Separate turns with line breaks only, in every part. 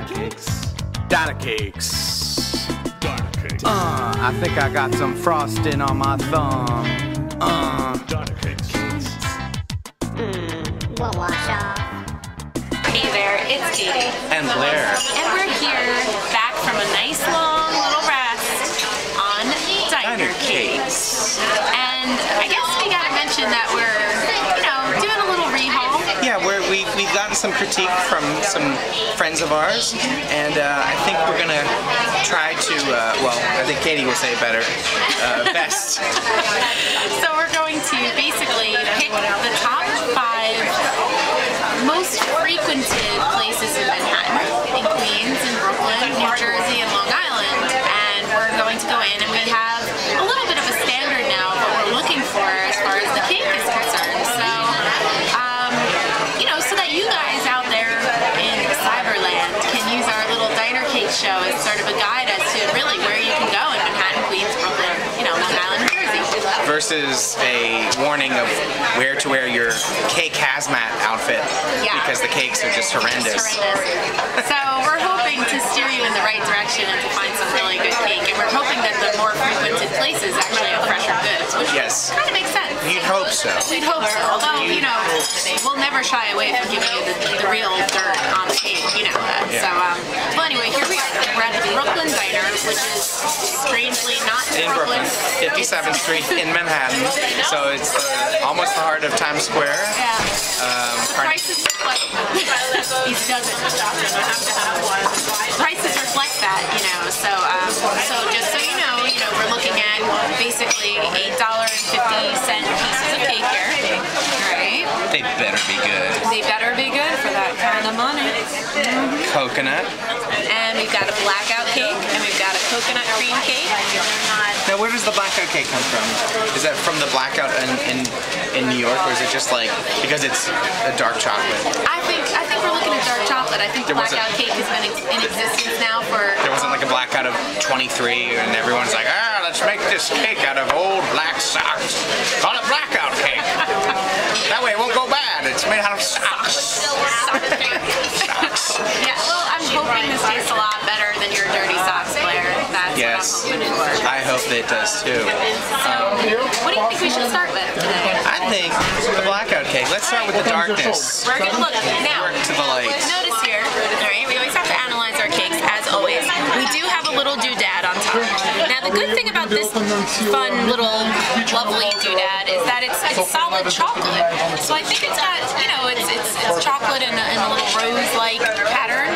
cakes. Data cakes.
Data cakes.
I think I got some frosting on my thumb.
Data cakes.
We'll wash off.
Hey there, it's Katie.
And Blair.
And we're here back from a nice long little rest on Diner Cakes. And I guess we gotta mention that we're, doing a little rehaul.
Yeah, we've gotten some critique from some friends of ours, and I think we're gonna try to, I think Katie will say it better, best.
So we're going to basically pick the top 5 most frequented places in Manhattan, in Queens, in Brooklyn, New Jersey, and Long Island. And we're going to go in, and we have a little bit of a standard now of what we're looking for as far as the cake is concerned. So, so that you guys out there in Cyberland can use our little Diner Cake show as sort of a guide as to really where you can go in Manhattan, Queens, Brooklyn, Long Island, New Jersey.
Versus a warning of where to wear your cake hazmat outfit, because the cakes are just horrendous.
So we're hoping to steer you in the right direction and to find some really good cake, and we're hoping that the more frequented places actually have fresher goods, which kind of makes sense.
You'd hope so.
We'd hope so. Although, we'll never shy away from giving you the real dirt on the cake, you know that.
Yeah.
So, well anyway, here we are. We're at the Brooklyn Diner, which is strangely not in Brooklyn.
57th Street in Manhattan, so it's almost the heart of Times Square.
Yeah. The prices reflect prices reflect that, So, so just so you know, we're looking at basically $8.50 pieces of cake here. Right?
They better be good.
They better be good for that kind of money.
Coconut.
And we've got a blackout cake, and we've got a coconut cream cake.
Now, where does the blackout cake come from? Is that from the blackout in New York, or is it just like because it's a dark chocolate?
I think we're looking at dark chocolate. I think the blackout cake has been in existence now for.
There wasn't like a blackout of 23, and everyone's like, let's make this cake out of old black socks. Call it blackout cake. That way it won't go bad. It's made out of socks.
Yeah, well, I'm hoping this tastes a lot better than your dirty socks, Blair. That's what I'm hoping for.
I hope that it does too.
So, what do you think we should start with today?
I think the blackout cake. Let's start with the darkness.
We're gonna look now.
Work to the light.
Notice here, alright, we always have to analyze our cakes as always. We do have a little doodad on top. Now the good thing about this fun little lovely doodad is that it's solid chocolate. So I think it's got, it's chocolate in a little rose-like pattern.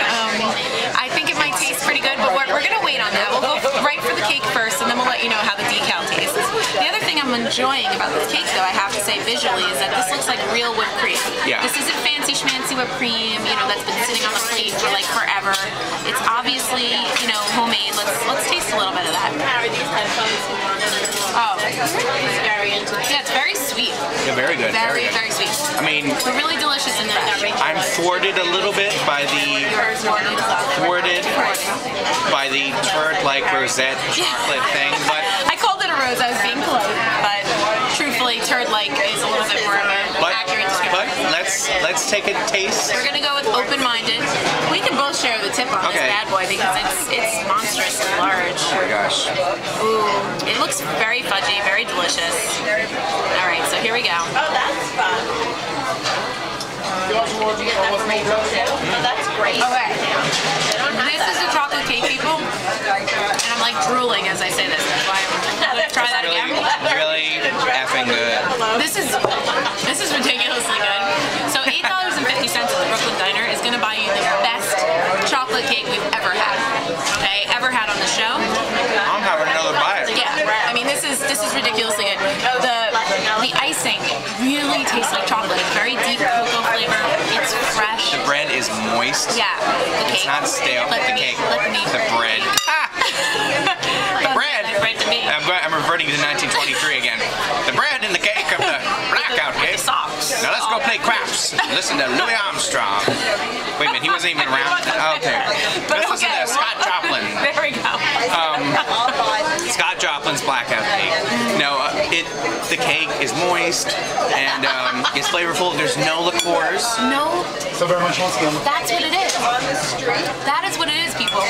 I think it might taste pretty good, but we're gonna wait on that. We'll go right for the cake first, and then we'll let you know how the decal tastes. The other thing I'm enjoying about this cake, though, I have to say visually, is that this looks like real whipped cream.
Yeah.
This isn't fancy schmancy whipped cream, that's been sitting on the plate for like forever. It's obviously, homemade. Let's taste a little bit of that. Oh, yeah, it's very sweet.
Yeah, very good.
Very, very sweet.
I mean,
but really delicious and fresh.
I'm thwarted a little bit by the turd-like rosette chocolate thing, but
I called it a rose. I was being polite, but truthfully, turd-like is a little bit more of an accurate description.
But let's take a taste.
We're gonna go with open-minded. We can both share the tip on this bad boy because it's monstrously large.
Oh my gosh.
Ooh, it looks very fudgy, very delicious. All right, so here we go.
Oh, that's fun. Did you get that from April too? Oh, that's great.
Okay. This is a chocolate cake, people, and I'm like drooling as I say this. That's why I'm gonna try that again.
Really effing good.
This is ridiculously good. So $8.50 at the Brooklyn Diner is gonna buy you the best chocolate cake we've ever had. Okay, ever had on the show.
I'm having another bite.
Yeah, I mean this is ridiculously good. The icing really tastes like chocolate. It's very deep cocoa flavor. It's fresh.
The bread is moist.
Yeah, the cake.
It's not stale. The bread. The bread. I'm reverting to 1923 again. The bread in the cake of the blackout cake. Now let's go play craps. Listen to Louis Armstrong. Wait a minute, he wasn't even around. Okay. Let's listen to Scott Joplin.
There we go.
Scott Joplin's blackout cake. No, The cake is moist and it's flavorful. There's no liqueurs.
No.
So very much once again.
That's what it is. That is what it is, people.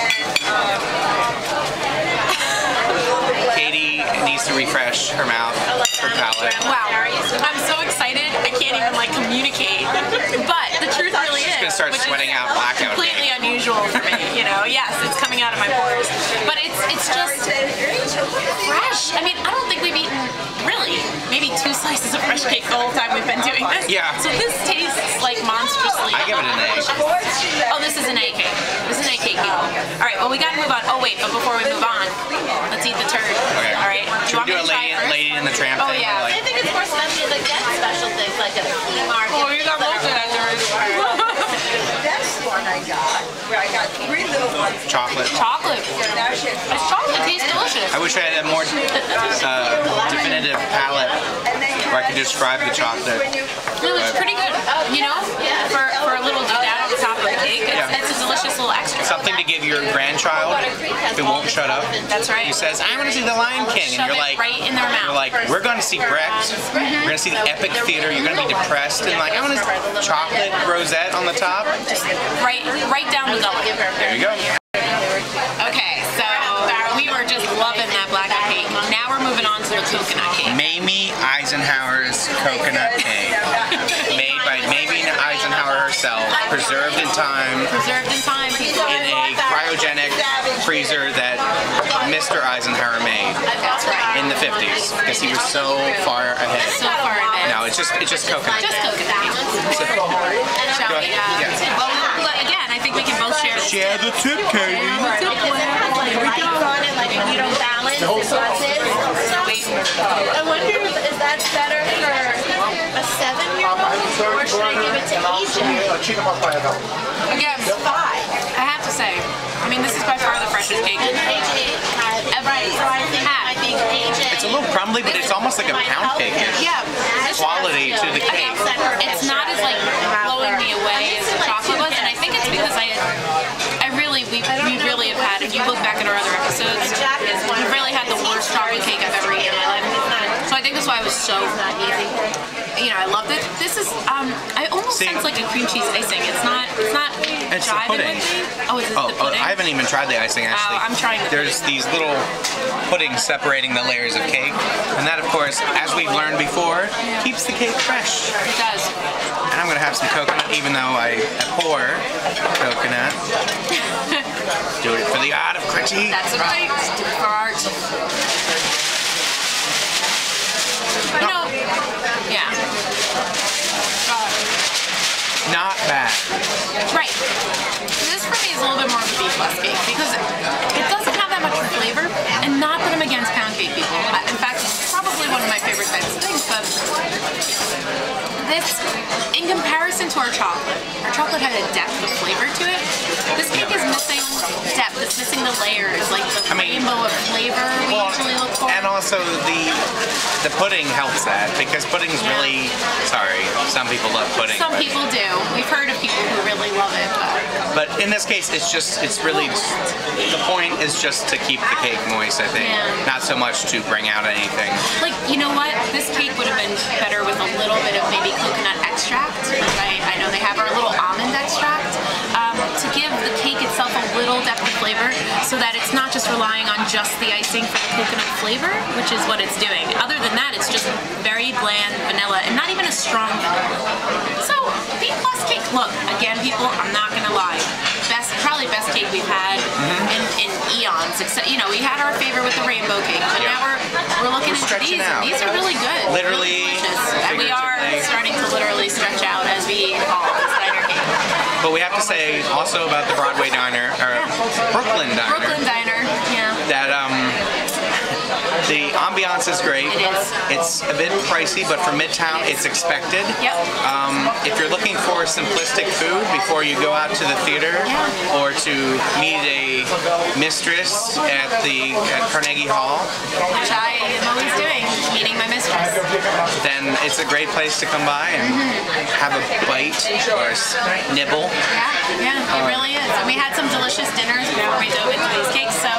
Katie needs to refresh her mouth, her palate.
Wow. I'm so excited. I can't even like communicate. But the truth really is.
She's gonna start sweating out blackout.
Completely unusual for me, you know. Yes, it's coming out of my pores. But it's just fresh. I mean, I don't think we've eaten really maybe 2 slices of fresh cake the whole time we've been doing this.
Yeah.
So this tastes like monstrously.
I give it an A.
Oh, this is an A cake. This is an A cake, people. All right, well, we gotta move on. Oh, wait, but before we move on, let's eat the turd.
Okay.
All right.
Should we do a lady in the tramp
Oh,
thing?
yeah.
Like,
I think it's more special like that special things like a flea market.
Oh, you got most of that
That's one I got. Where I got 3 little ones.
chocolate.
chocolate.
Now she has
This chocolate tastes delicious.
I wish I had a more definitive palate where I could describe the chocolate.
It was pretty good. You know, for a little doodad on the top of the cake, it's a delicious little extra.
Something to give your grandchild who won't shut up.
That's right.
Who says, I want to see The Lion King. And
Shove
you're
it
like,
right in their mouth.
You're like, we're going to see Brecht. We're going to see the epic theater. You're going to be depressed. And like, I want a chocolate rosette on the top.
Right down the gullet.
There you go.
Okay, so we were just loving that blackout cake. Now we're moving on to the coconut cake.
Mamie Eisenhower's coconut cake. Made by Mamie Eisenhower herself. Preserved in time.
Preserved in time, people.
In a cryogenic freezer that Mr. Eisenhower made.
That's right.
In the 50s. Because he was so far ahead.
So far ahead.
No, it's just coconut.
Just coconut. Shall we?
Yes.
Well, again, I think we can both share this.
Share the tip, Katie.
I wonder if that's better for a 7-year-old or should I give it to AJ?
Again, I have to say, I mean, this is by far the freshest cake
And AJ had
every
so I think AJ.
It's a little crumbly, but it's almost like a pound cake-ish.
Yeah.
Quality to the cake.
It's not as like blowing me away as the chocolate was, and I think it's because we really have had, if you look back at our other episodes, we've really had the worst chocolate cake I've ever eaten in my life. So I think that's why it was so, you know, I loved it. This is, I almost sense like a cream cheese icing. It's not
It's the
jiving
pudding.
with me. Oh, is it
Oh,
the pudding?
I haven't even tried the icing actually.
I'm trying the
There's these little puddings separating the layers of cake, and that, of course, as we've learned before, keeps the cake fresh.
It does.
And I'm gonna have some coconut, even though I abhor coconut. Do it for the art of critique.
That's right. Do it for art. You know, yeah.
Not bad.
Right. This for me is a little bit more of a B-plus cake because it doesn't have that much flavor, and not that I'm against pound cake, people. In fact, it's probably one of my favorite types of things, but this, in comparison to our chocolate had a depth of flavor to it. This cake is missing depth. It's missing the layers, like the rainbow of flavor we usually look for.
And also the pudding helps that, because pudding's really, sorry, some people love pudding.
Some people do. We've heard of people who really love it,
but in this case, it's really, the point is just to keep the cake moist, I think.
Yeah.
Not so much to bring out anything.
like, you know what? This cake would have been better with a little bit of maybe coconut extract. I know they have our little almond extract to give the cake itself a little depth of flavor so that it's not just relying on just the icing for the coconut flavor, which is what it's doing. Other than that, it's just very bland vanilla and not even a strong vanilla. So, B-plus cake. Look, again, people, I'm not gonna lie. Probably best cake we've had in eons. Except, you know, we had our favorite with the rainbow cake, but now we're looking into
stretching
these.
out.
These are really good.
Literally,
Really delicious. And we are starting to literally stretch out as we eat all this diner cake.
But we have to say also about the Broadway Diner, or Brooklyn Diner.
Brooklyn Diner, yeah.
That the ambiance is great.
It is.
It's a bit pricey, but for Midtown, it's expected.
Yep.
If you're looking for simplistic food before you go out to the theater, or to meet a mistress at Carnegie Hall,
Which I am always doing, meeting my mistress.
then it's a great place to come by and have a bite or a nibble.
Yeah, it really is. And we had some delicious dinners before we dove into these cakes. So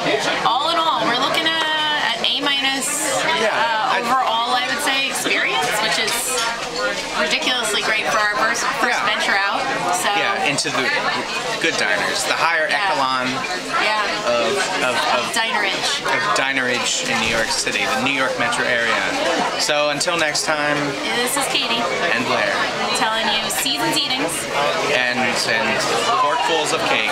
all in all, we're looking at A- overall, I would say, ridiculously great for our first venture out. So
Yeah, into the good diners, the higher echelon of
dinerage.
dinerage in New York City, the New York metro area. So until next time,
This is Katie
and Blair,
telling you season's eatings.
and forkfuls of cake.